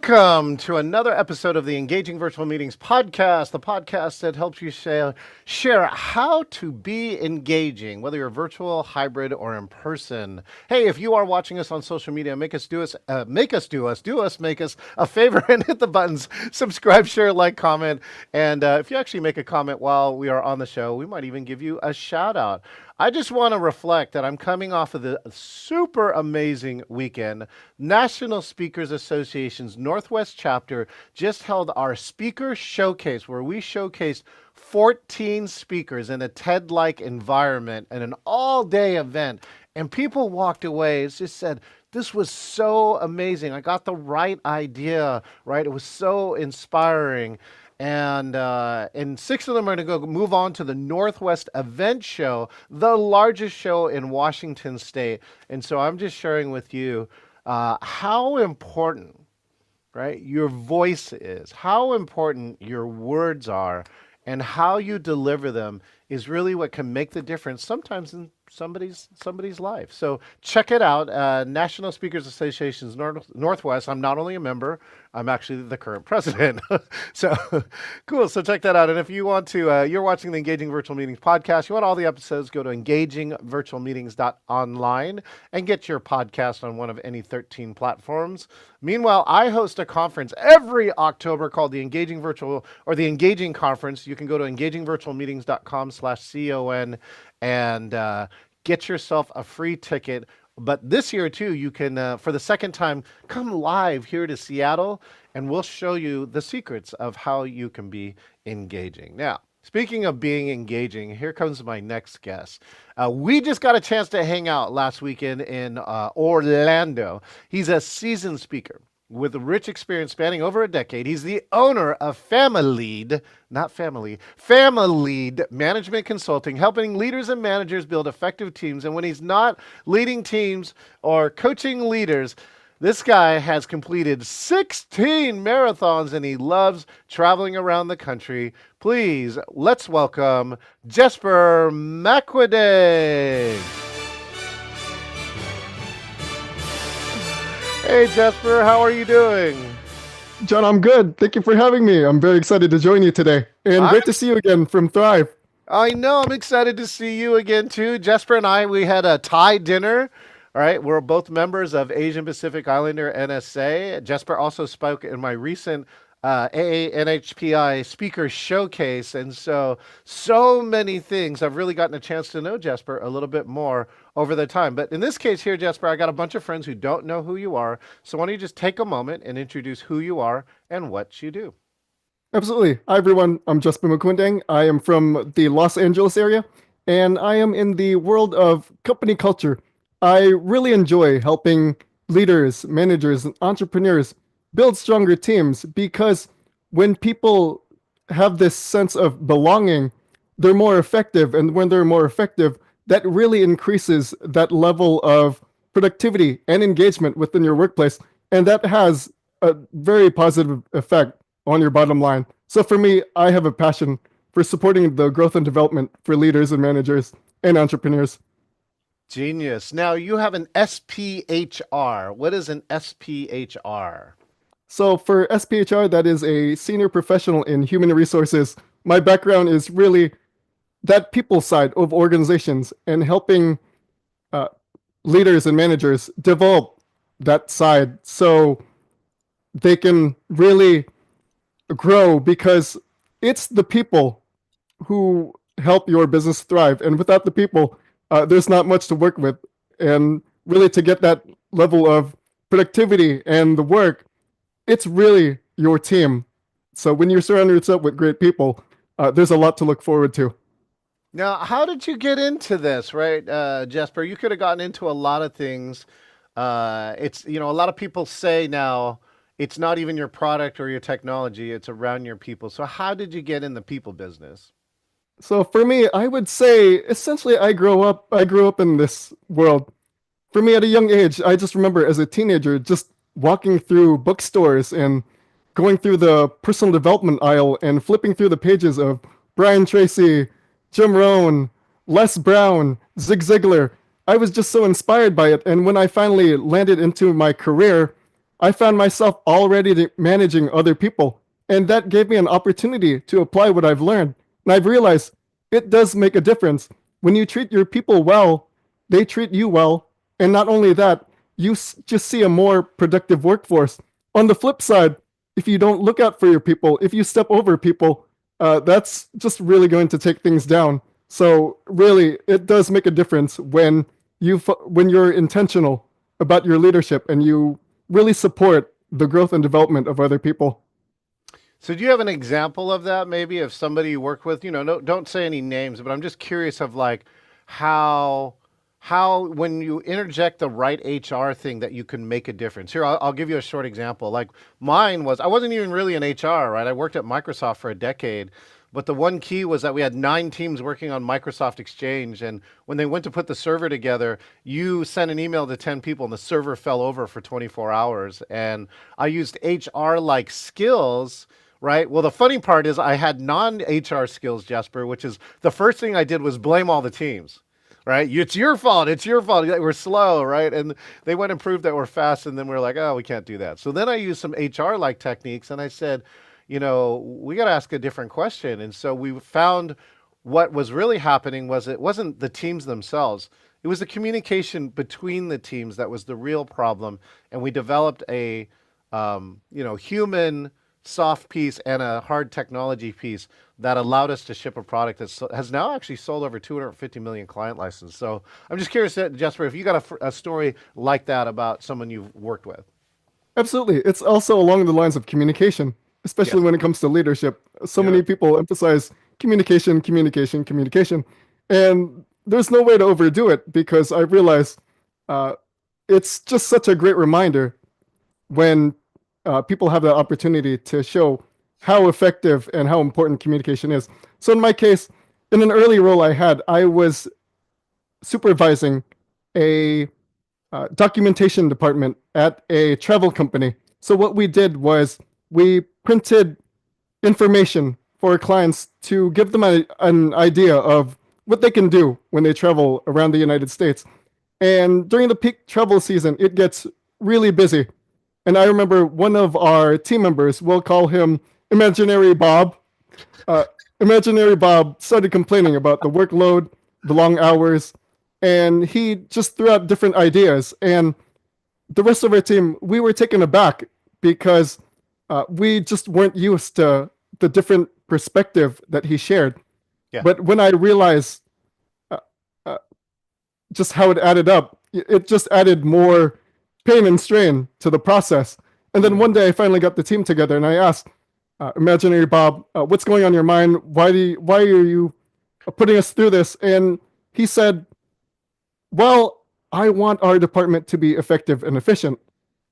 Welcome to another episode of the Engaging Virtual Meetings podcast, the podcast that helps you share how to be engaging, whether you're virtual, hybrid, or in person. Hey, if you are watching us on social media, make us a favor and hit the buttons, subscribe, share, like, comment, and if you actually make a comment while we are on the show, we might even give you a shout out. I just want to reflect that I'm coming off of the super amazing weekend. National Speakers Association's Northwest chapter just held our speaker showcase where we showcased 14 speakers in a TED-like environment and an all-day event. And people walked away and just said, this was so amazing. I got the right idea, right? It was so inspiring. And 6 of them are going to go move on to the Northwest Event Show, the largest show in Washington State. And so I'm just sharing with you how important, right, your voice is, how important your words are, and how you deliver them is really what can make the difference sometimes in somebody's life. So check it out, National Speakers Association's Northwest. I'm not only a member, I'm actually the current president. So cool. So check that out. And if you want to, you're watching the Engaging Virtual Meetings podcast, you want all the episodes, go to engagingvirtualmeetings.online and get your podcast on one of any 13 platforms. Meanwhile, I host a conference every October called the Engaging Virtual or the Engaging Conference. You can go to engagingvirtualmeetings.com/CON and get yourself a free ticket. But this year too, you can, for the second time, come live here to Seattle and we'll show you the secrets of how you can be engaging. Now, speaking of being engaging, here comes my next guest. We just got a chance to hang out last weekend in Orlando. He's a seasoned speaker with a rich experience spanning over a decade. He's the owner of FamiLEAD Management Consulting, helping leaders and managers build effective teams. And when he's not leading teams or coaching leaders, this guy has completed 16 marathons and he loves traveling around the country. Please, let's welcome Jessper Maquindang. Hey, Jessper, how are you doing? John, I'm good. Thank you for having me. I'm very excited to join you today. And great to see you again from Thrive. I know. I'm excited to see you again, too. Jessper and I, we had a Thai dinner. All right. We're both members of Asian Pacific Islander NSA. Jessper also spoke in my recent AANHPI speaker showcase. And so many things. I've really gotten a chance to know Jessper a little bit more over the time. But in this case here, Jessper, I got a bunch of friends who don't know who you are. So why don't you just take a moment and introduce who you are and what you do? Absolutely. Hi, everyone. I'm Jessper Maquindang. I am from the Los Angeles area, and I am in the world of company culture. I really enjoy helping leaders, managers, and entrepreneurs build stronger teams because when people have this sense of belonging, they're more effective. And when they're more effective, that really increases that level of productivity and engagement within your workplace. And that has a very positive effect on your bottom line. So for me, I have a passion for supporting the growth and development for leaders and managers and entrepreneurs. Genius. Now you have an SPHR. What is an SPHR? So for SPHR, that is a senior professional in human resources. My background is really that people side of organizations and helping leaders and managers develop that side so they can really grow, because it's the people who help your business thrive. And without the people, there's not much to work with. And really to get that level of productivity and the work, it's really your team. So when you surround yourself with great people, there's a lot to look forward to. Now, how did you get into this, right, Jessper? You could have gotten into a lot of things. It's, a lot of people say now it's not even your product or your technology, it's around your people. So how did you get in the people business? So for me, I would say essentially I grew up in this world. For me, at a young age, I just remember as a teenager just walking through bookstores and going through the personal development aisle and flipping through the pages of Brian Tracy, Jim Rohn, Les Brown, Zig Ziglar. I was just so inspired by it. And when I finally landed into my career, I found myself already managing other people. And that gave me an opportunity to apply what I've learned. And I've realized it does make a difference. When you treat your people well, they treat you well. And not only that, you just see a more productive workforce. On the flip side, if you don't look out for your people, if you step over people, that's just really going to take things down. So really, it does make a difference when when you're intentional about your leadership and you really support the growth and development of other people. So do you have an example of that, maybe of somebody you work with? No, don't say any names, but I'm just curious of like how when you interject the right HR thing that you can make a difference. Here, I'll give you a short example. Like mine was, I wasn't even really in HR, right? I worked at Microsoft for a decade, but the one key was that we had 9 teams working on Microsoft Exchange, and when they went to put the server together, you sent an email to 10 people, and the server fell over for 24 hours. And I used HR like skills. Right. Well, the funny part is I had non-HR skills, Jesper, which is the first thing I did was blame all the teams. Right. It's your fault. It's your fault. We're slow. Right. And they went and proved that we're fast. And then we're like, oh, we can't do that. So then I used some HR like techniques and I said, we got to ask a different question. And so we found what was really happening was it wasn't the teams themselves. It was the communication between the teams that was the real problem. And we developed a, human soft piece and a hard technology piece that allowed us to ship a product that has now actually sold over 250 million client licenses. So I'm just curious, Jesper, if you got a story like that about someone you've worked with. Absolutely. It's also along the lines of communication, especially Yes. when it comes to leadership. So Yeah. many people emphasize communication, communication, communication. And there's no way to overdo it because I realize uh, it's just such a great reminder when people have the opportunity to show how effective and how important communication is. So in my case, in an early role I had, I was supervising a documentation department at a travel company. So what we did was we printed information for clients to give them an idea of what they can do when they travel around the United States. And during the peak travel season, it gets really busy. And I remember one of our team members, we'll call him Imaginary Bob. Uh, Imaginary Bob started complaining about the workload, the long hours, and he just threw out different ideas. And the rest of our team, we were taken aback because we just weren't used to the different perspective that he shared. Yeah. But when I realized uh, uh, just how it added up, it just added more pain and strain to the process. And then one day I finally got the team together and I asked Imaginary Bob, what's going on in your mind? Why are you putting us through this? And he said, well, I want our department to be effective and efficient.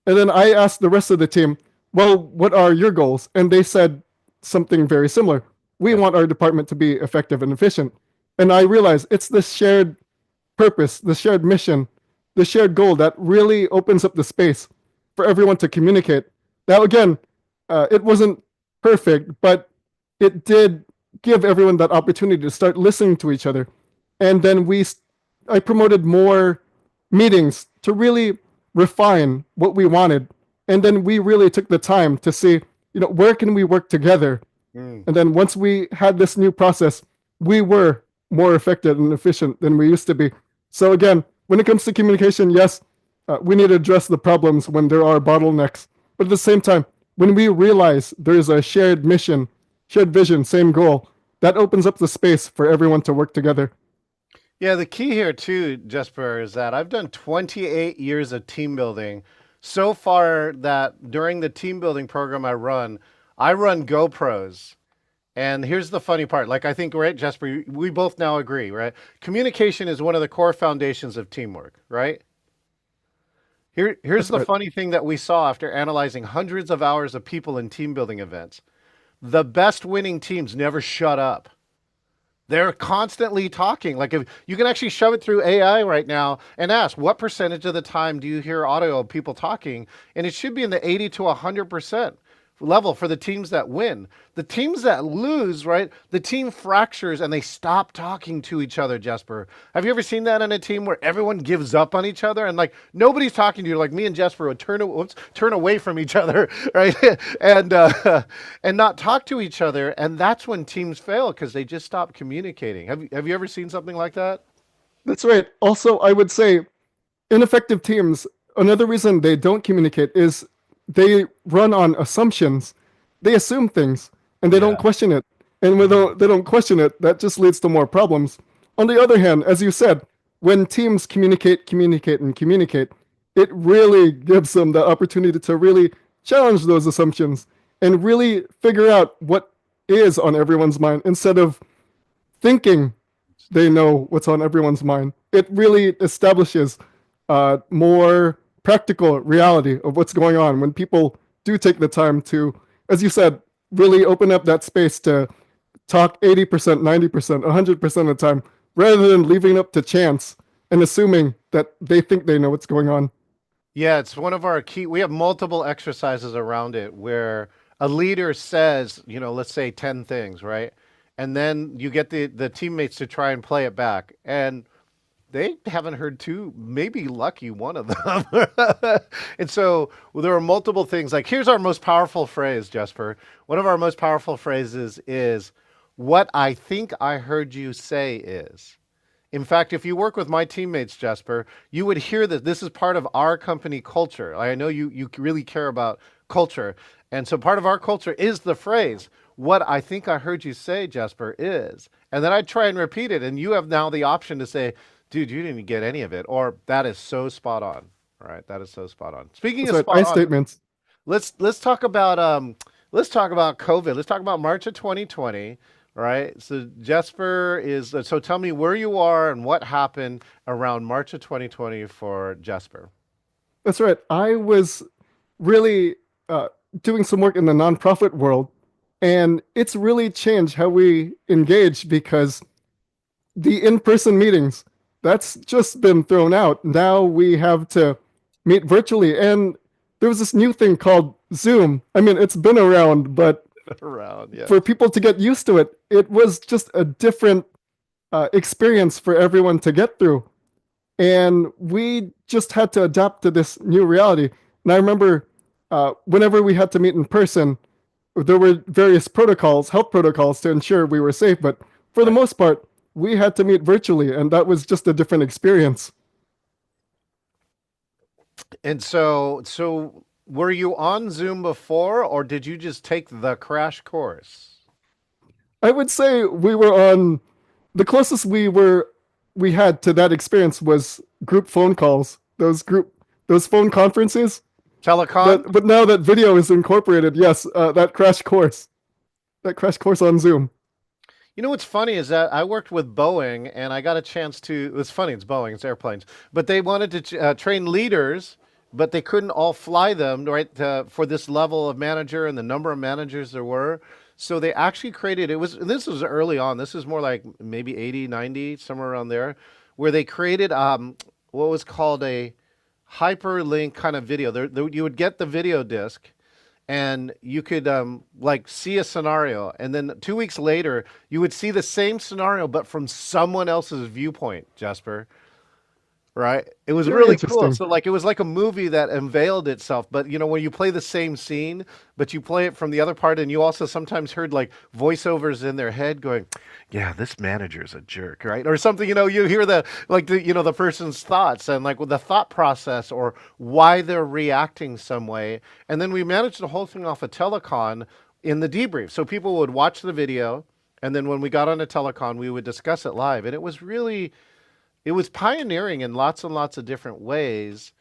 And then I asked the rest of the team, well, what are your goals? And they said something very similar. We Yeah. want our department to be effective and efficient. And I realized it's this shared purpose, the shared mission, the shared goal that really opens up the space for everyone to communicate. Now, again, it wasn't perfect, but it did give everyone that opportunity to start listening to each other. And then I promoted more meetings to really refine what we wanted. And then we really took the time to see, where can we work together? Mm. And then once we had this new process, we were more effective and efficient than we used to be. So again, when it comes to communication, yes, we need to address the problems when there are bottlenecks. But at the same time, when we realize there's a shared mission, shared vision, same goal, that opens up the space for everyone to work together. Yeah, the key here too, Jesper, is that I've done 28 years of team building. So far that during the team building program I run GoPros. And here's the funny part. Like I think, right, Jesper, we both now agree, right? Communication is one of the core foundations of teamwork, right? Here's That's the right. funny thing that we saw after analyzing hundreds of hours of people in team building events. The best winning teams never shut up. They're constantly talking. Like if you can actually shove it through AI right now and ask what percentage of the time do you hear audio of people talking, and it should be in the 80 to 100%. level for the teams that win. The teams that lose, right? The team fractures and they stop talking to each other, Jesper. Have you ever seen that in a team where everyone gives up on each other and like nobody's talking to you? Like me and Jesper would turn away from each other, right? and and not talk to each other, and that's when teams fail because they just stop communicating. Have you ever seen something like that? That's right. Also, I would say ineffective teams, another reason they don't communicate is they run on assumptions. They assume things and they don't Yeah. question it. And when they don't question it, that just leads to more problems. On the other hand, as you said, when teams communicate, and communicate, it really gives them the opportunity to really challenge those assumptions and really figure out what is on everyone's mind instead of thinking they know what's on everyone's mind. It really establishes more practical reality of what's going on when people do take the time to, as you said, really open up that space to talk 80%, 90%, 100% of the time, rather than leaving it up to chance and assuming that they think they know what's going on. Yeah, it's one of our key. We have multiple exercises around it where a leader says, let's say 10 things, right? And then you get the teammates to try and play it back. And they haven't heard two, maybe lucky one of them. And so there are multiple things. Like, here's our most powerful phrase, Jesper. One of our most powerful phrases is, what I think I heard you say is. In fact, if you work with my teammates, Jesper, you would hear that this is part of our company culture. I know you really care about culture. And so part of our culture is the phrase, what I think I heard you say, Jesper, is. And then I try and repeat it. And you have now the option to say, dude, you didn't get any of it. Or that is so spot on. All right. That is so spot on. Speaking That's of right. spot I on, statements. let's talk about COVID. Let's talk about March of 2020. Right. So Jesper is so tell me where you are and what happened around March of 2020 for Jesper. That's right. I was really doing some work in the nonprofit world, and it's really changed how we engage because the in-person meetings, that's just been thrown out. Now we have to meet virtually. And there was this new thing called Zoom. I mean, it's been around, but Around, yeah. for people to get used to it, it was just a different experience for everyone to get through. And we just had to adapt to this new reality. And I remember whenever we had to meet in person, there were various protocols, health protocols to ensure we were safe. But for the Right. most part, we had to meet virtually, and that was just a different experience. And so were you on Zoom before or did you just take the crash course? I would say we were on the closest we had to that experience was group phone calls, those phone conferences. Telecon? But now that video is incorporated, yes, that crash course on Zoom. You know what's funny is that I worked with Boeing and I got a chance to. It's funny, it's Boeing, it's airplanes, but they wanted to train leaders, but they couldn't all fly them right for this level of manager and the number of managers there were. So they actually created it was this was early on. This is more like maybe 80, 90, somewhere around there, where they created what was called a hyperlink kind of video. You would get the video disc and you could like see a scenario and then 2 weeks later you would see the same scenario but from someone else's viewpoint, Jasper. Right, it was Very really cool. interesting. So like it was like a movie that unveiled itself, but when you play the same scene but you play it from the other part, and you also sometimes heard like voiceovers in their head going, yeah, this manager's a jerk, right, or something. You hear the person's thoughts and like with the thought process or why they're reacting some way. And then we managed the whole thing off a telecon in the debrief, so people would watch the video, and then when we got on a telecon we would discuss it live, and it was pioneering in lots and lots of different ways.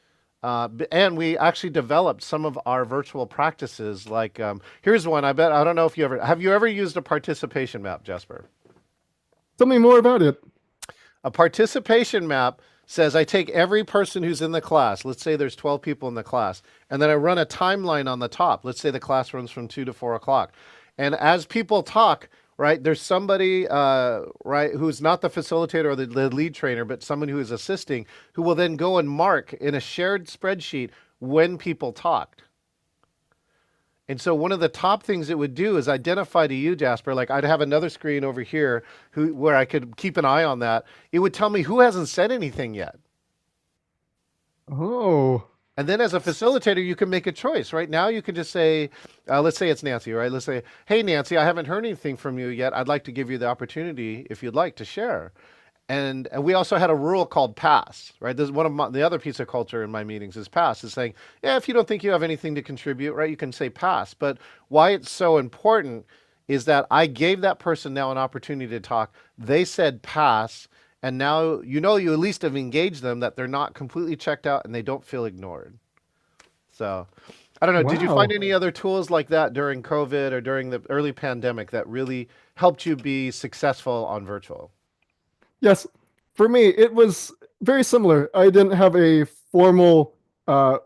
And we actually developed some of our virtual practices. Like, here's one. I don't know if have you ever used a participation map, Jesper? Tell me more about it. A participation map says I take every person who's in the class. Let's say there's 12 people in the class. And then I run a timeline on the top. Let's say the class runs from 2 to 4 o'clock. And as people talk, right, there's somebody, right, who's not the facilitator or the lead trainer, but someone who is assisting, who will then go and mark in a shared spreadsheet when people talked. And so one of the top things it would do is identify to you, Jasper, like I'd have another screen over here where I could keep an eye on that. It would tell me who hasn't said anything yet. Oh, And then as a facilitator, you can make a choice. Right now, you can just say, let's say it's Nancy, right? Let's say, hey, Nancy, I haven't heard anything from you yet. I'd like to give you the opportunity, if you'd like, to share. And we also had a rule called pass, right? This is one of the other piece of culture in my meetings is pass, is saying, yeah, if you don't think you have anything to contribute, right, you can say pass. But why it's so important is that I gave that person now an opportunity to talk. They said pass, and now you at least have engaged them that they're not completely checked out and they don't feel ignored. So I don't know. Did you find wow. any other tools like that during COVID or during the early pandemic that really helped you be successful on virtual? Yes, for me, it was very similar. I didn't have a formal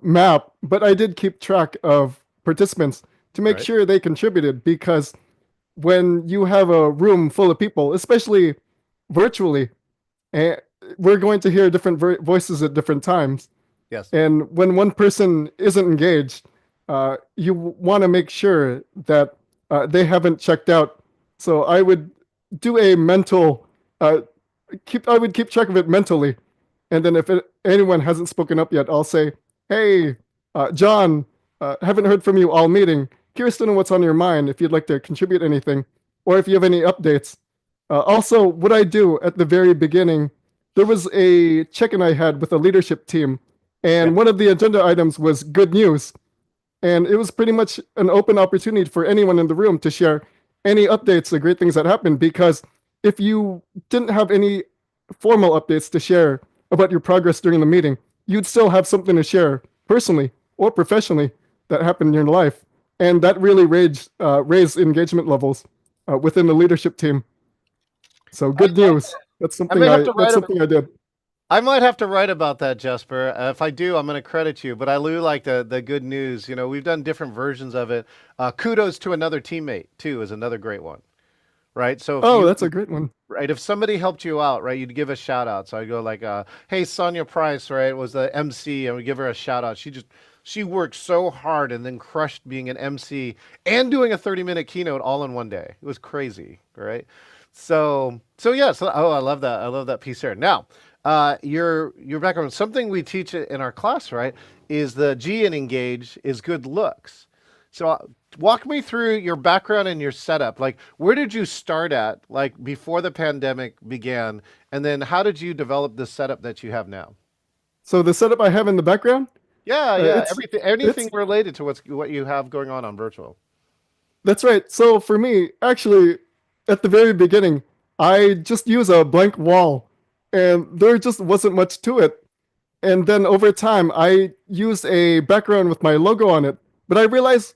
map, but I did keep track of participants to make Right. sure they contributed because when you have a room full of people, especially virtually, eh, we're going to hear different voices at different times. Yes. And when one person isn't engaged, you want to make sure that they haven't checked out. So I would do a mental uh, I would keep track of it mentally, and then if anyone hasn't spoken up yet, I'll say, "Hey, John, haven't heard from you all meeting. Curious to know what's on your mind. If you'd like to contribute anything, or if you have any updates." Also, what I do at the very beginning, there was a check-in I had with a leadership team, Okay. and one of the agenda items was good news. And it was pretty much an open opportunity for anyone in the room to share any updates, the great things that happened. Because if you didn't have any formal updates to share about your progress during the meeting, you'd still have something to share personally or professionally that happened in your life. And that really raised engagement levels within the leadership team. So I good love news. that. That's something I did. I might have to write about that, Jesper. If I do, I'm going to credit you. But I do like the good news. You know, we've done different versions of it. Kudos to another teammate too is another great one, right? So if Oh, you that's a great one. right, if somebody helped you out, right, you'd give a shout out. So I go like, hey, Sonia Price, right, was the MC, and we give her a shout out. She worked so hard and then crushed being an MC and doing a 30-minute keynote all in one day. It was crazy, right? So yeah, so oh, I love that. I love that piece there. Now, your background, something we teach in our class, right, is the G in engage is good looks. So walk me through your background and your setup. Like, where did you start at, like before the pandemic began, and then how did you develop the setup that you have now? So the setup I have in the background, Yeah, yeah, it's everything, anything it's related to what you have going on virtual. That's right. So for me, actually, at the very beginning, I just use a blank wall, and there just wasn't much to it. And then over time, I used a background with my logo on it. But I realized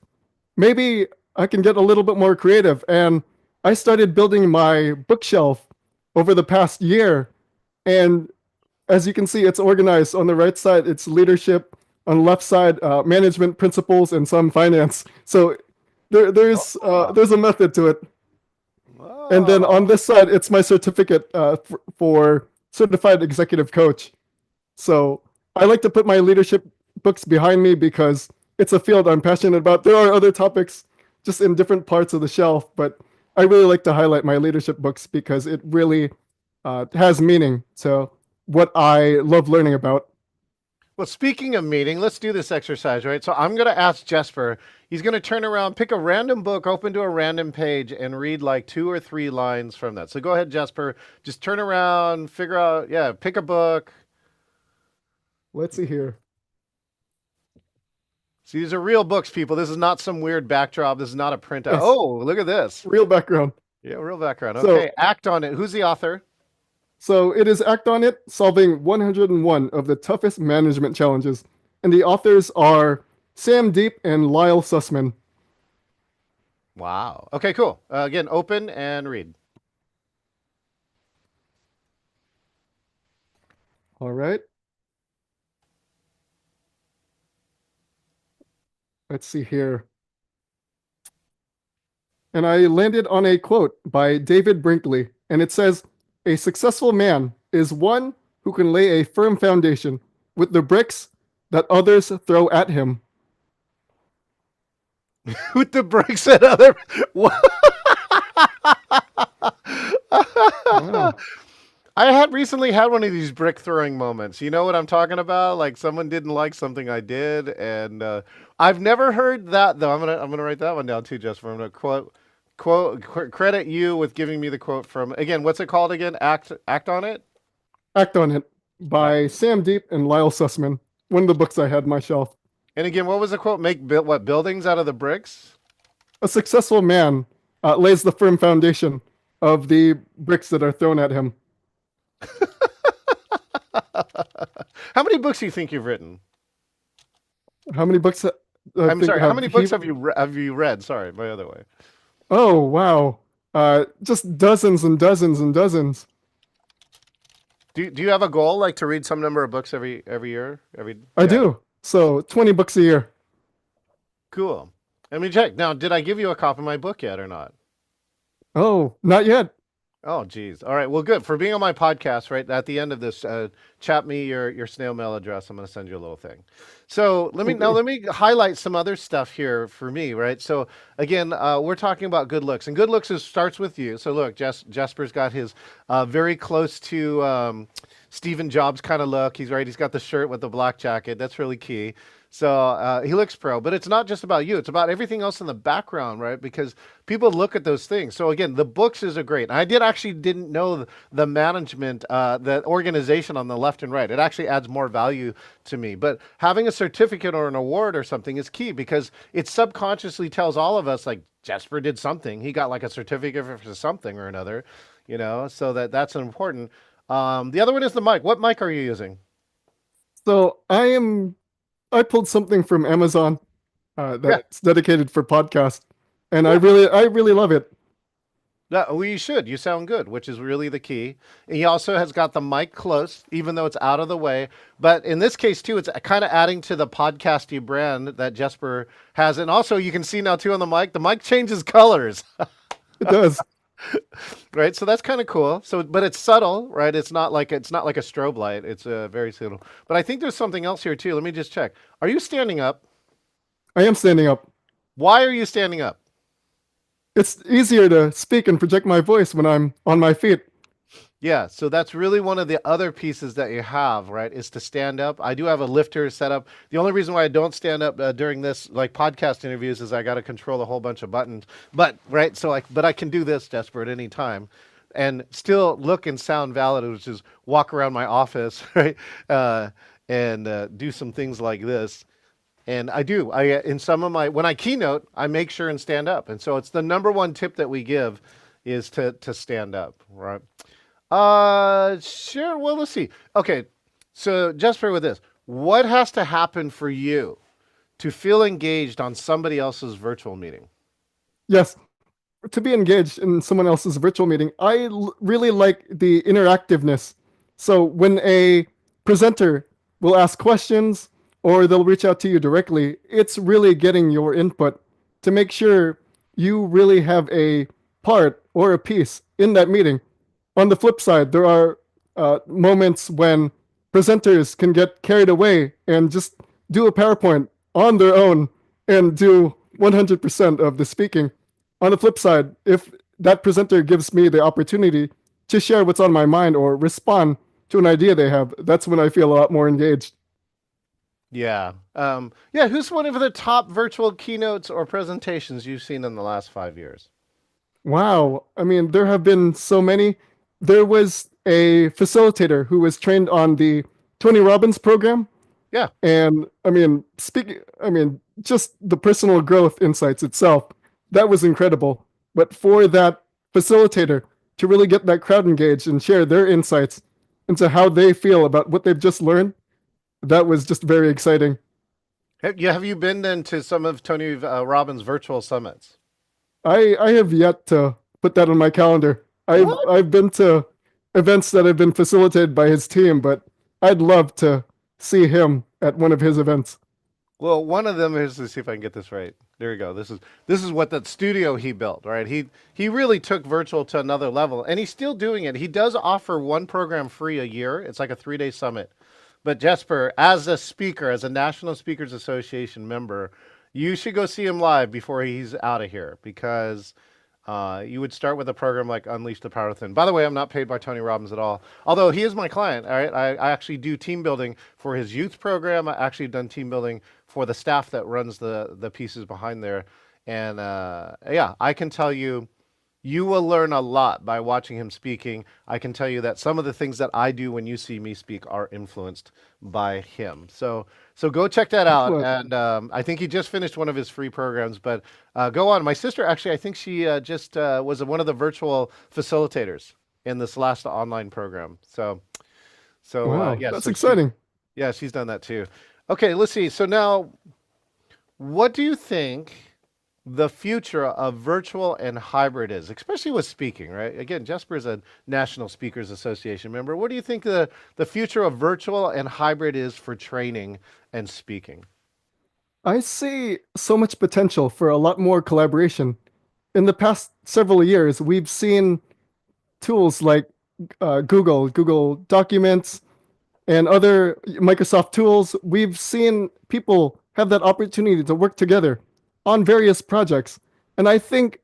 maybe I can get a little bit more creative, and I started building my bookshelf over the past year. And as you can see, it's organized. On the right side, it's leadership. On the left side, management principles and some finance. So Oh, there's a method to it. And then on oh. this side, it's my certificate for certified executive coach. So I like to put my leadership books behind me because it's a field I'm passionate about. There are other topics just in different parts of the shelf, but I really like to highlight my leadership books because it really has meaning to what I love learning about. Well, speaking of meeting, let's do this exercise, right? So I'm going to ask Jesper. He's going to turn around, pick a random book, open to a random page, and read like 2 or 3 lines from that. So go ahead, Jesper. Just turn around, figure out, yeah, pick a book. Let's see here. See, these are real books, people. This is not some weird backdrop. This is not a printout. Yes, Oh, look at this. real background. Yeah, real background. So Okay, act on it. Who's the author? So it is Act On It, solving 101 of the toughest management challenges. And the authors are Sam Deep and Lyle Sussman. Wow. Okay, cool. Again, open and read. All right, let's see here. And I landed on a quote by David Brinkley, and it says, "A successful man is one who can lay a firm foundation with the bricks that others throw at him." With the bricks and other. Wow. I had recently had one of these brick throwing moments. You know what I'm talking about? Like someone didn't like something I did, and I've never heard that though. I'm gonna write that one down too, Jasper. I'm gonna credit you with giving me the quote from again. What's it called again? Act on it. Act on It Act. by Sam Deep and Lyle Sussman. One of the books I had on my shelf. And again, what was the quote? Make what buildings out of the bricks? A successful man lays the firm foundation of the bricks that are thrown at him. How many books do you think you've written? How many books I I'm think sorry. How have many he? books have you read? Sorry, my other way. Oh, wow. Just dozens and dozens and dozens. Do you have a goal like to read some number of books every year? Every I yeah. do. So 20 books a year. Cool. Let me check. Now, did I give you a copy of my book yet or not? Oh, not yet. Oh, geez. All right. Well, good for being on my podcast. Right at the end of this, chat me your snail mail address. I'm going to send you a little thing. So Okay. let me highlight some other stuff here for me. Right. So again, we're talking about good looks, and good looks starts with you. So look, Jesper's got his very close to Stephen Jobs kind of look. He's right. He's got the shirt with the black jacket. That's really key. So he looks pro, but it's not just about you. It's about everything else in the background, right? Because people look at those things. So again, the books is a great. I didn't know the management, the organization on the left and right. It actually adds more value to me. But having a certificate or an award or something is key because it subconsciously tells all of us like Jesper did something. He got like a certificate for something or another, So that's important. The other one is the mic. What mic are you using? So I pulled something from Amazon Yeah. that's dedicated for podcast, and Yeah. I really love it. Well, you should. You sound good, which is really the key. And he also has got the mic close, even though it's out of the way. But in this case, too, it's kind of adding to the podcasty brand that Jesper has. And also, you can see now, too, on the mic changes colors, It does. right? So that's kind of cool. So, but it's subtle, right? It's not like a strobe light. It's very subtle. But I think there's something else here, too. Let me just check. Are you standing up? I am standing up. Why are you standing up? It's easier to speak and project my voice when I'm on my feet. Yeah, so that's really one of the other pieces that you have, right? Is to stand up. I do have a lifter set up. The only reason why I don't stand up during this like podcast interviews is I got to control a whole bunch of buttons. But right, but I can do this, Jesper, at any time, and still look and sound valid, which is walk around my office, right, and do some things like this. And I do. In some of my when I keynote, I make sure and stand up. And so it's the number one tip that we give is to stand up, right? Sure. Well, let's see. Okay, so just for with this, what has to happen for you to feel engaged on somebody else's virtual meeting? Yes, to be engaged in someone else's virtual meeting, really like the interactiveness. So when a presenter will ask questions or they'll reach out to you directly, it's really getting your input to make sure you really have a part or a piece in that meeting. On the flip side, there are moments when presenters can get carried away and just do a PowerPoint on their own and do 100% of the speaking. On the flip side, if that presenter gives me the opportunity to share what's on my mind or respond to an idea they have, that's when I feel a lot more engaged. Yeah. Yeah. Who's one of the top virtual keynotes or presentations you've seen in the last 5 years? Wow. I mean, there have been so many. There was a facilitator who was trained on the Tony Robbins program. Yeah. And I mean, just the personal growth insights itself, that was incredible. But for that facilitator to really get that crowd engaged and share their insights into how they feel about what they've just learned, that was just very exciting. Have you been then to some of Tony Robbins' virtual summits? I have yet to put that on my calendar. What? I've been to events that have been facilitated by his team, but I'd love to see him at one of his events. Well, one of them is to see if I can get this right. There you go. This is what that studio he built, right? He really took virtual to another level, and he's still doing it. He does offer one program free a year. It's like a 3-day summit. But Jesper, as a speaker, as a National Speakers Association member, You should go see him live before he's out of here because you would start with a program like Unleash the Power Within. By the way, I'm not paid by Tony Robbins at all, although he is my client. All right, I actually do team building for his youth program. I actually done team building for the staff that runs the pieces behind there, and yeah, I can tell you. You will learn a lot by watching him speaking. I can tell you that some of the things that I do when you see me speak are influenced by him. So go check that out. Excellent. And I think he just finished one of his free programs. But go on. My sister actually, I think she just was one of the virtual facilitators in this last online program. So Wow, yeah, that's so she's exciting. yeah she's done that too. Okay, let's see. So now, what do you think the future of virtual and hybrid is, especially with speaking, right? Again, Jesper is a National Speakers Association member. What do you think the future of virtual and hybrid is for training and speaking? I see so much potential for a lot more collaboration. In the past several years, we've seen tools like Google Documents, and other Microsoft tools. We've seen people have that opportunity to work together on various projects. And I think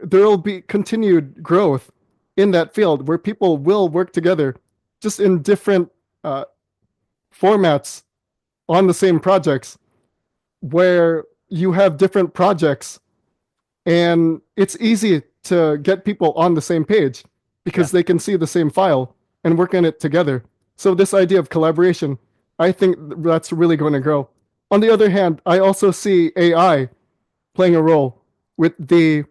there will be continued growth in that field where people will work together just in different uh, formats on the same projects, where you have different projects and it's easy to get people on the same page Yeah. because they can see the same file and work on it together. So this idea of collaboration, I think that's really going to grow. On the other hand, I also see AI playing a role with the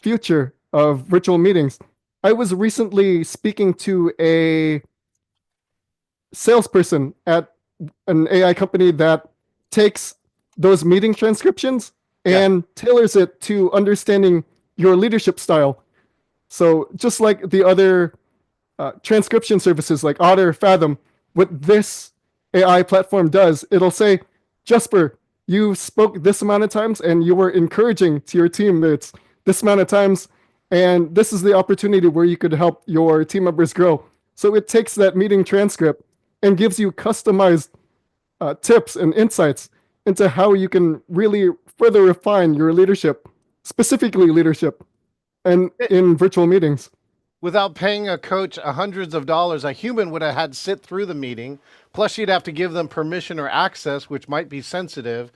future of virtual meetings. I was recently speaking to a salesperson at an AI company that takes those meeting transcriptions Yeah. and tailors it to understanding your leadership style. So just like the other transcription services like Otter, Fathom, what this AI platform does, it'll say, Jesper, you spoke this amount of times and you were encouraging to your teammates this amount of times, and this is the opportunity where you could help your team members grow. So it takes that meeting transcript and gives you customized tips and insights into how you can really further refine your leadership, specifically leadership, and It, in virtual meetings. without paying a coach hundreds of dollars, a human would have had sit through the meeting. Plus, you'd have to give them permission or access, which might be sensitive,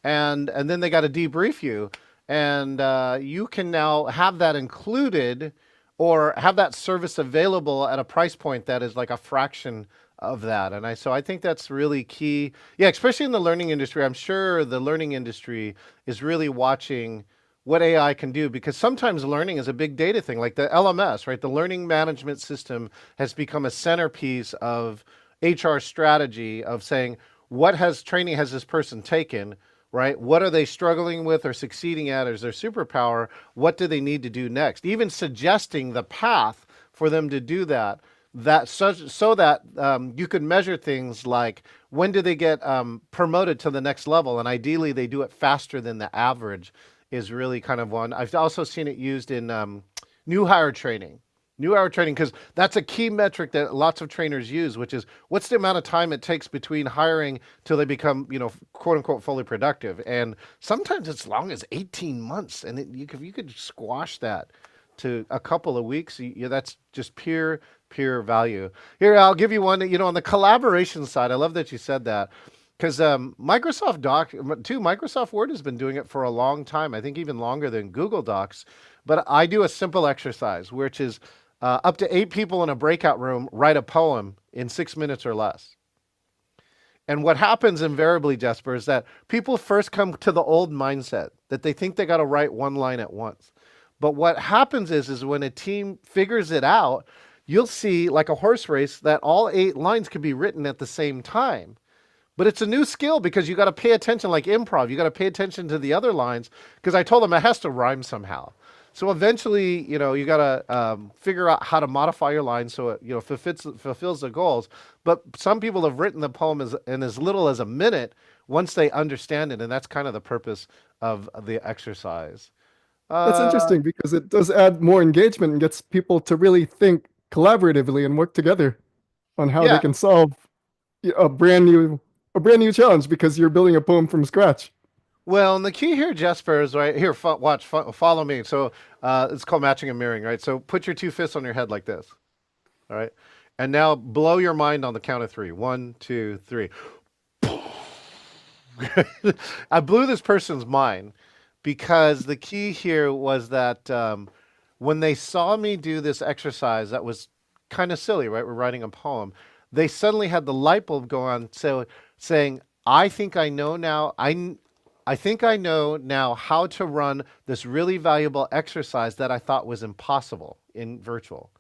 and then they got to debrief you, and you can now have that included, or have that service available at a price point that is like a fraction of that. And I think that's really key. Yeah, especially in the learning industry. I'm sure the learning industry is really watching what AI can do because sometimes learning is a big data thing, like the LMS, right? The learning management system has become a centerpiece of HR strategy of saying, what has training has this person taken, right? What are they struggling with or succeeding at as their superpower? What do they need to do next? Even suggesting the path for them to do that. So that you could measure things like when do they get promoted to the next level, and ideally they do it faster than the average is really kind of one. I've also seen it used in new hire training. New hire training, because that's a key metric that lots of trainers use, which is what's the amount of time it takes between hiring till they become, quote unquote, fully productive. And sometimes it's long as 18 months. And if you could squash that to a couple of weeks, that's just pure value. Here, I'll give you one, on the collaboration side. I love that you said that. Because Microsoft Word has been doing it for a long time. I think even longer than Google Docs. But I do a simple exercise, which is up to 8 people in a breakout room write a poem in 6 minutes or less. And what happens invariably, Jesper, is that people first come to the old mindset that they think they got to write one line at once. But what happens is when a team figures it out, you'll see like a horse race that all 8 lines could be written at the same time. But it's a new skill because you got to pay attention, like improv. You got to pay attention to the other lines because I told them it has to rhyme somehow. So eventually, you got to figure out how to modify your line so it, fulfills the goals. But some people have written the poem in as little as a minute once they understand it, and that's kind of the purpose of the exercise. That's Uh, interesting because it does add more engagement and gets people to really think collaboratively and work together on how they yeah, can solve a brand new a brand new challenge because you're building a poem from scratch. Well, and the key here, Jesper, is right here. Watch, follow me. So it's called matching and mirroring, right? So put your two fists on your head like this, all right? And now blow your mind on the count of three. One, two, three. I blew this person's mind because the key here was that when they saw me do this exercise that was kind of silly, right? We're writing a poem. They suddenly had the light bulb go on, so saying, "I think I know now. I think I know now how to run this really valuable exercise that I thought was impossible in virtual."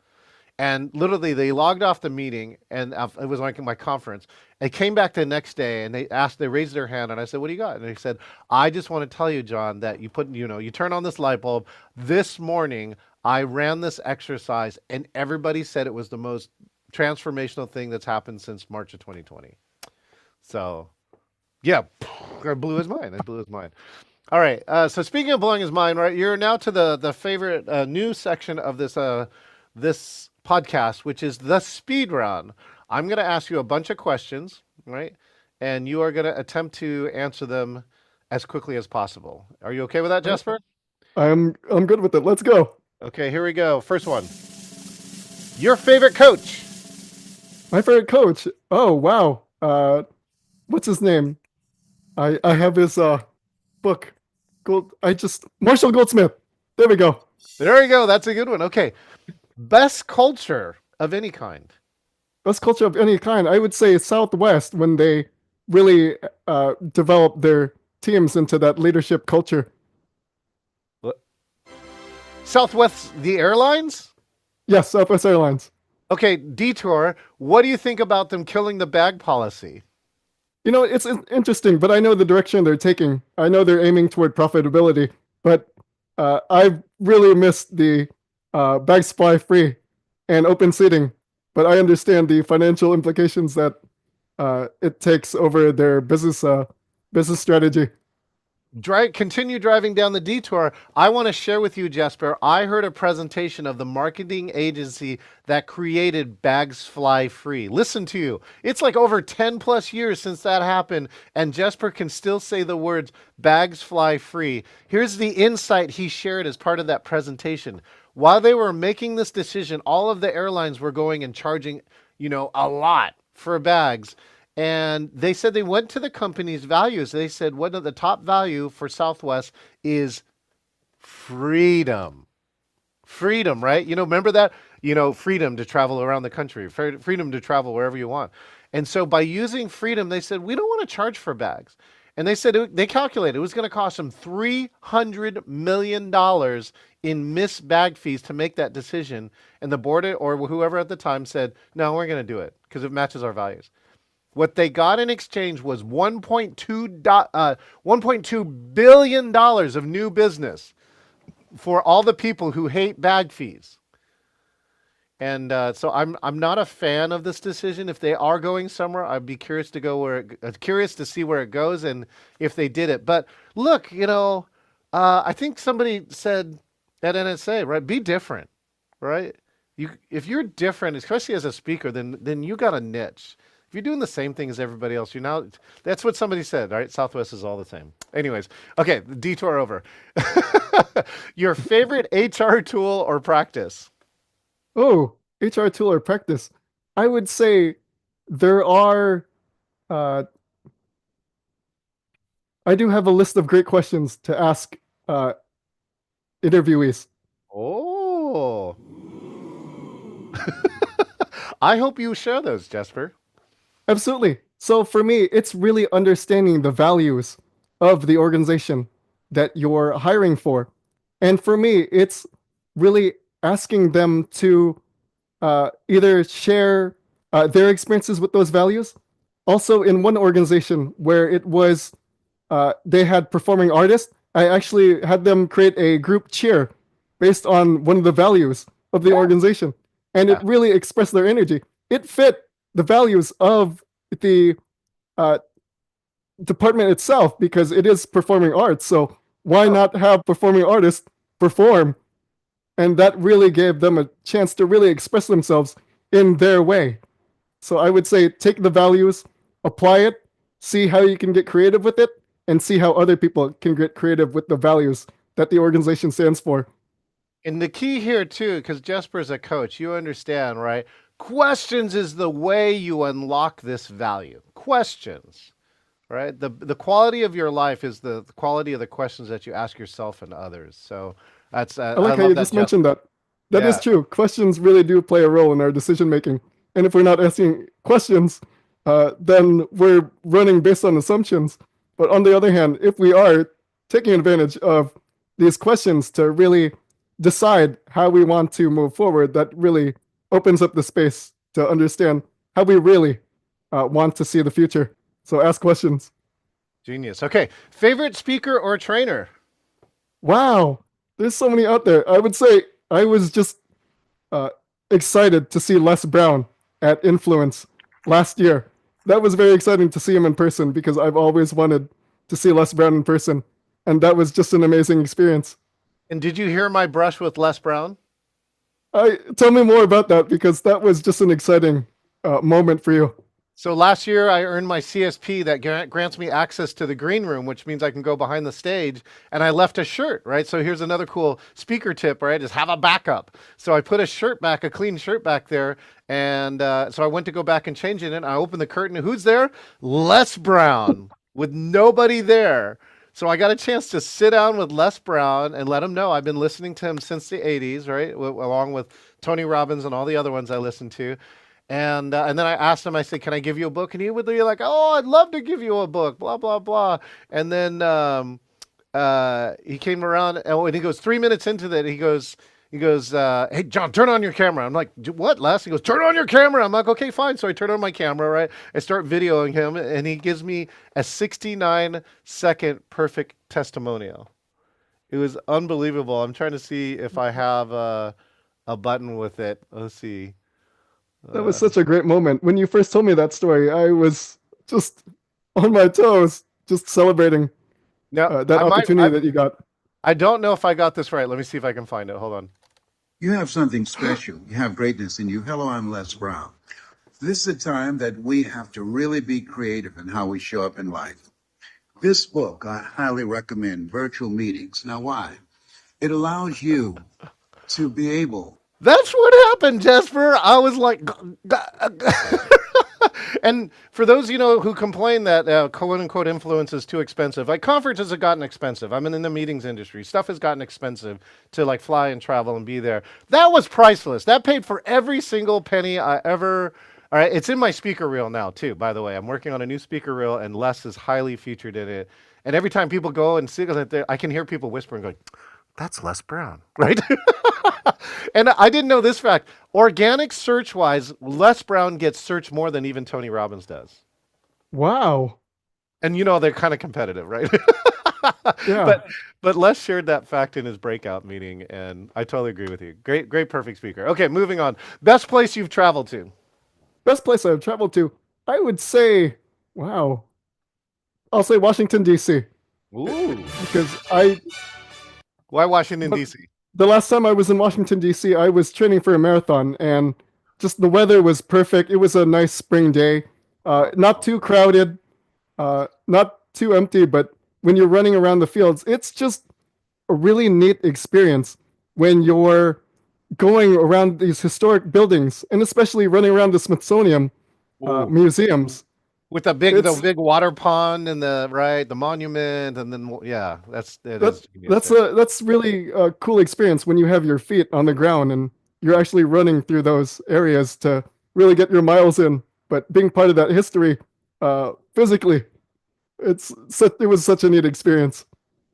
And literally, they logged off the meeting, and it was like my conference. They came back the next day, and they raised their hand, and I said, "What do you got?" And they said, "I just want to tell you, John, that you turn on this light bulb. This morning, I ran this exercise, and everybody said it was the most transformational thing that's happened since March of 2020." So, yeah, I blew his mind. I blew his mind. All right. So speaking of blowing his mind, right, you're now to the favorite new section of this podcast, which is the speed run. I'm going to ask you a bunch of questions, right, and you are going to attempt to answer them as quickly as possible. Are you okay with that, Jesper? I'm good with it. Let's go. Okay, here we go. First one. Your favorite coach? My favorite coach. Oh wow. What's his name? I have his book. Marshall Goldsmith. There we go. There you go. That's a good one. Okay. Best culture of any kind. Best culture of any kind. I would say Southwest when they really developed their teams into that leadership culture. Southwest, the airlines? Yes, Southwest Airlines. Okay, Detour, what do you think about them killing the bag policy? It's interesting, but I know the direction they're taking. I know they're aiming toward profitability, but I've really missed the bag supply free and open seating. But I understand the financial implications that it takes over their business strategy. Continue driving down the detour. I want to share with you, Jesper. I heard a presentation of the marketing agency that created Bags Fly Free. Listen to you. It's like over 10 plus years since that happened, and Jesper can still say the words Bags Fly Free. Here's the insight he shared as part of that presentation. While they were making this decision, all of the airlines were going and charging, a lot for bags. And they said they went to the company's values. They said one of the top value for Southwest is freedom. Freedom, right? Remember that? Freedom to travel around the country, freedom to travel wherever you want. And so by using freedom, they said, we don't want to charge for bags. And they said they calculated it was going to cost them $300 million in missed bag fees to make that decision. And the board or whoever at the time said, no, we're going to do it because it matches our values. What they got in exchange was $1.2 billion of new business for all the people who hate bag fees. And so I'm not a fan of this decision. If they are going somewhere, I'd be curious curious to see where it goes and if they did it. But look, I think somebody said at NSA, right? Be different, right? If you're different, especially as a speaker, then you got a niche. If you're doing the same thing as everybody else, that's what somebody said, right? Southwest is all the same. Anyways, okay, detour over. Your favorite HR tool or practice? Oh, HR tool or practice. I would say there are, uh, I do have a list of great questions to ask interviewees. Oh, I hope you share those, Jesper. Absolutely. So for me, it's really understanding the values of the organization that you're hiring for. And for me, it's really asking them to either share their experiences with those values. Also, in one organization where it was they had performing artists, I actually had them create a group cheer based on one of the values of the organization, and it really expressed their energy. It fit the values of the uh, department itself because it is performing arts. So why not have performing artists perform? And that really gave them a chance to really express themselves in their way. So I would say take the values, apply it, see how you can get creative with it, and see how other people can get creative with the values that the organization stands for. And the key here too, because Jesper's a coach, you understand, right? Questions is the way you unlock this value. Questions, right? The quality of your life is the quality of the questions that you ask yourself and others. So that's I I like how love you that, just mentioned Jesper. that. That is Yeah. true. Questions really do play a role in our decision making. And if we're not asking questions, then we're running based on assumptions. But on the other hand, if we are taking advantage of these questions to really decide how we want to move forward, that really opens up the space to understand how we really want to see the future. So ask questions. Genius. Okay. Favorite speaker or trainer? Wow, there's so many out there. I would say I was just uh, excited to see Les Brown at Influence last year. That was very exciting to see him in person because I've always wanted to see Les Brown in person, and that was just an amazing experience. And did you hear my brush with Les Brown? I tell me more about that because that was just an exciting moment for you. So last year I earned my CSP that grants me access to the green room, which means I can go behind the stage. And I left a shirt, right? So here's another cool speaker tip, right? Is have a backup. So I put a shirt back, a clean shirt back there. And so I went to go back and change it. And I opened the curtain. And who's there? Les Brown with nobody there. So I got a chance to sit down with Les Brown and let him know I've been listening to him since the 80s, right? Along with Tony Robbins and all the other ones I listened to. And then I asked him, I said, "Can I give you a book?" And he would be like, "Oh, I'd love to give you a book." Blah blah blah. And then he came around. Oh, and he goes 3 minutes into that. He goes, "Hey John, turn on your camera." I'm like, "What, Les?" He goes, "Turn on your camera." I'm like, "Okay, fine." So I turn on my camera, right? I start videoing him, and he gives me a 69-second perfect testimonial. It was unbelievable. I'm trying to see if I have a button with it. Let's see. That was Uh, such a great moment. When you first told me that story, I was just on my toes, just celebrating no, that opportunity that you got. I don't know if I got this right. Let me see if I can find it. Hold on. You have something special. You have greatness in you. Hello, I'm Les Brown. This is a time that we have to really be creative in how we show up in life. This book, I highly recommend Virtual Meetings. Now, why? It allows you to be able. That's what happened, Jesper. I was like, and for those who complain that quote unquote influence is too expensive, like conferences have gotten expensive. I'm in the meetings industry. Stuff has gotten expensive to like fly and travel and be there. That was priceless. That paid for every single penny I ever. All right, it's in my speaker reel now too. By the way, I'm working on a new speaker reel, and Les is highly featured in it. And every time people go and see it, I can hear people whispering, going, "That's Les Brown," right? And I didn't know this fact. Organic search wise, Les Brown gets searched more than even Tony Robbins does. Wow. And they're kind of competitive, right? Yeah. but Les shared that fact in his breakout meeting, and I totally agree with you. Great, perfect speaker. Okay, moving on. Best place you've traveled to. Best place I've traveled to, I would say, wow, I'll say Washington, D.C. Ooh. because I, Why Washington but D.C.? the last time I was in Washington, D.C., I was training for a marathon and just the weather was perfect. It was a nice spring day, not too crowded, not too empty, but when you're running around the fields, it's just a really neat experience when you're going around these historic buildings and especially running around the Smithsonian Ooh. museums. With the It's big water pond and the monument, and then yeah, it that is genius there. that's really a cool experience when you have your feet on the ground and you're actually running through those areas to really get your miles in. But being part of that history physically, it was such a neat experience.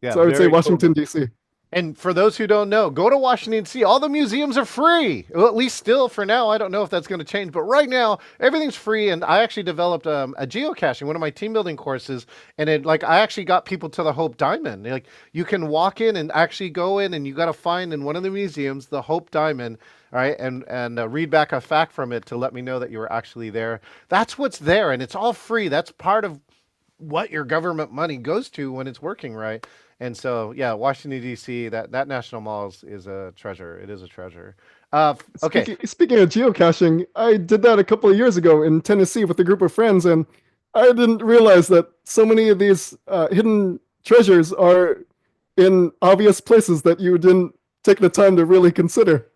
Yeah, So I would say very cool. Washington D.C. And for those who don't know, go to Washington, D.C. All the museums are free. Well, at least still for now. I don't know if that's going to change, but right now everything's free. And I actually developed a geocaching, one of my team building courses, and I actually got people to the Hope Diamond. Like you can walk in and actually go in, and you got to find in one of the museums the Hope Diamond. All right, and read back a fact from it to let me know that you were actually there. That's what's there, and it's all free. That's part of what your government money goes to when it's working right. And so, yeah, Washington D.C. That National Mall is a treasure. It is a treasure. Okay, Speaking of geocaching, I did that a couple of years ago in Tennessee with a group of friends, and I didn't realize that so many of these hidden treasures are in obvious places that you didn't take the time to really consider.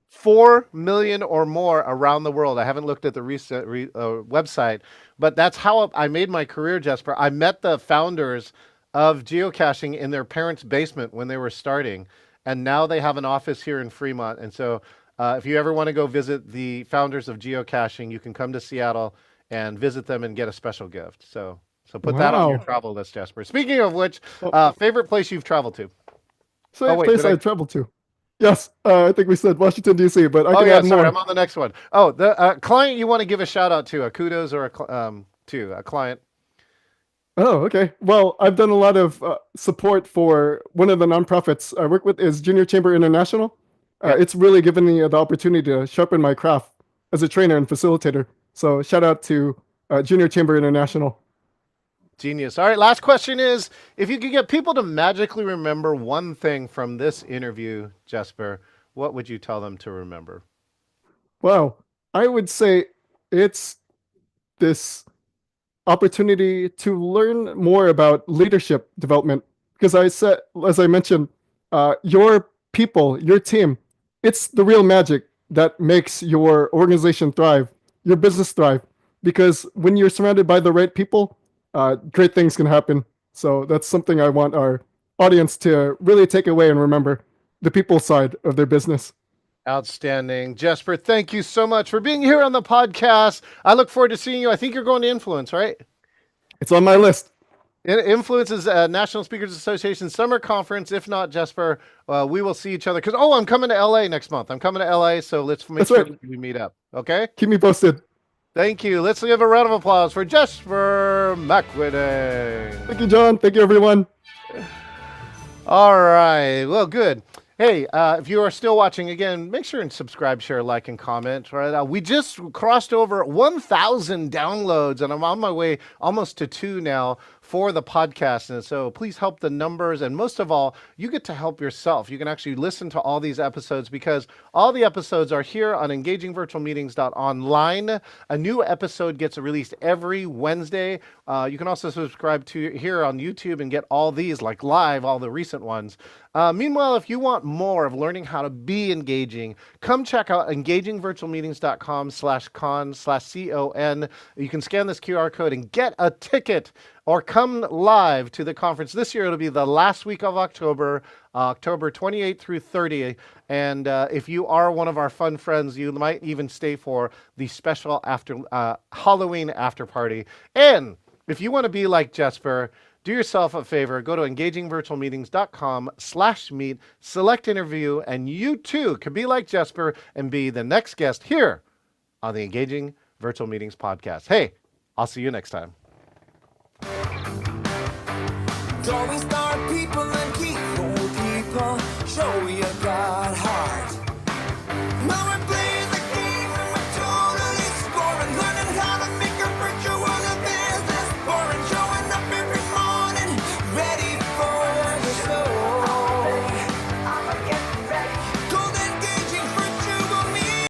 4 million or more around the world. I haven't looked at the recent website, but that's how I made my career, Jessper. I met the founders of geocaching in their parents' basement when they were starting, and now they have an office here in Fremont. And so if you ever want to go visit the founders of geocaching, you can come to Seattle and visit them and get a special gift. So put that on your Wow. travel list, Jessper. Speaking of which, Oh, favorite place you've traveled to? Oh, same wait, place did I? I traveled to. Yes, I think we said Washington, D.C., but I Oh can yeah, add sorry, more. I'm on the next one. Oh, the client you want to give a shout out to, a kudos or to a client. Oh, okay. Well, I've done a lot of support for one of the nonprofits I work with is Junior Chamber International. Yep. It's really given me the opportunity to sharpen my craft as a trainer and facilitator. So shout out to Junior Chamber International. Genius. All right, last question is, if you could get people to magically remember one thing from this interview, Jessper, what would you tell them to remember? Wow. I would say it's this opportunity to learn more about leadership development because I said, as I mentioned, your people, your team, it's the real magic that makes your organization thrive, your business thrive. Because when you're surrounded by the right people, great things can happen. So that's something I want our audience to really take away and remember the people side of their business. Outstanding. Jessper, thank you so much for being here on the podcast. I look forward to seeing you. I think you're going to Influence, right? It's on my list. Influence is National Speakers Association Summer Conference. If not, Jessper, we will see each other. Because, I'm coming to LA next month. I'm coming to LA, so let's make That's sure right. we meet up. Okay? Keep me posted. Thank you. Let's give a round of applause for Jessper Maquindang. Thank you, John. Thank you, everyone. All right. Well, good. Hey, if you are still watching, again, make sure and subscribe, share, like, and comment. Right? We just crossed over 1,000 downloads, and I'm on my way almost to 2 now for the podcast. And so please help the numbers. And most of all, you get to help yourself. You can actually listen to all these episodes because all the episodes are here on engagingvirtualmeetings.online. A new episode gets released every Wednesday. You can also subscribe to here on YouTube and get all these, like live, all the recent ones. Meanwhile, if you want more of learning how to be engaging, come check out engagingvirtualmeetings.com/con/con. You can scan this QR code and get a ticket or come live to the conference. This year, it'll be the last week of October, October 28th through 30th. And if you are one of our fun friends, you might even stay for the special Halloween after party. And if you want to be like Jessper, do yourself a favor, go to engagingvirtualmeetings.com/meet, select interview, and you too can be like Jessper and be the next guest here on the Engaging Virtual Meetings podcast. Hey, I'll see you next time.